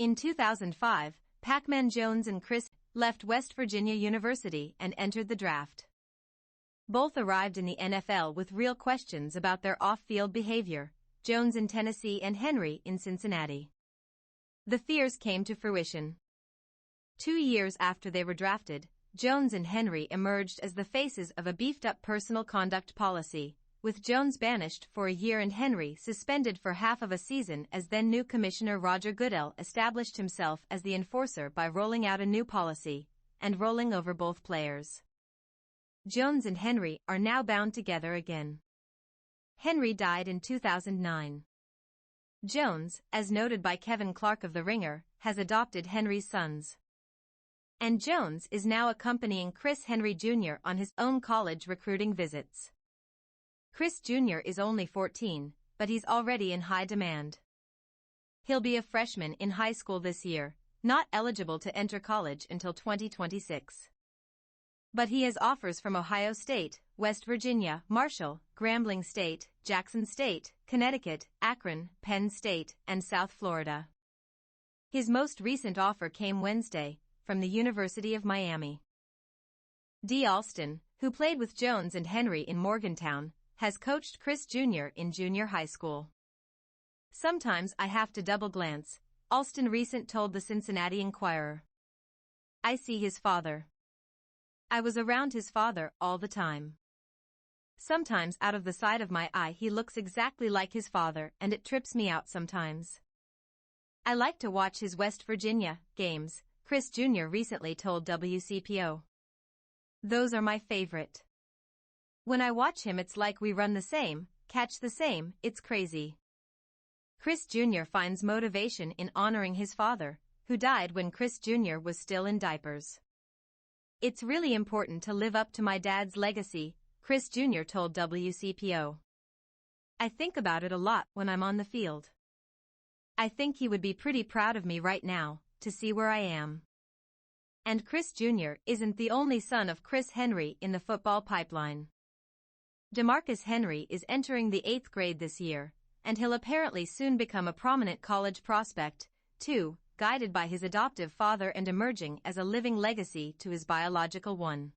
In 2005, Pacman Jones and Chris left West Virginia University and entered the draft. Both arrived in the NFL with real questions about their off-field behavior, Jones in Tennessee and Henry in Cincinnati. The fears came to fruition. 2 years after they were drafted, Jones and Henry emerged as the faces of a beefed-up personal conduct policy, with Jones banished for a year and Henry suspended for half of a season as then-new Commissioner Roger Goodell established himself as the enforcer by rolling out a new policy and rolling over both players. Jones and Henry are now bound together again. Henry died in 2009. Jones, as noted by Kevin Clark of The Ringer, has adopted Henry's sons. And Jones is now accompanying Chris Henry Jr. on his own college recruiting visits. Chris Jr. is only 14, but he's already in high demand. He'll be a freshman in high school this year, not eligible to enter college until 2026. But he has offers from Ohio State, West Virginia, Marshall, Grambling State, Jackson State, Connecticut, Akron, Penn State, and South Florida. His most recent offer came Wednesday, from the University of Miami. D. Alston, who played with Jones and Henry in Morgantown, has coached Chris Jr. in junior high school. Sometimes I have to double glance, Alston recent told the Cincinnati Enquirer. I see his father. I was around his father all the time. Sometimes out of the side of my eye he looks exactly like his father and it trips me out sometimes. I like to watch his West Virginia games, Chris Jr. recently told WCPO. Those are my favorite. When I watch him it's like we run the same, catch the same, it's crazy. Chris Jr. finds motivation in honoring his father, who died when Chris Jr. was still in diapers. It's really important to live up to my dad's legacy, Chris Jr. told WCPO. I think about it a lot when I'm on the field. I think he would be pretty proud of me right now, to see where I am. And Chris Jr. isn't the only son of Chris Henry in the football pipeline. DeMarcus Henry is entering the 8th grade this year, and he'll apparently soon become a prominent college prospect, too, guided by his adoptive father and emerging as a living legacy to his biological one.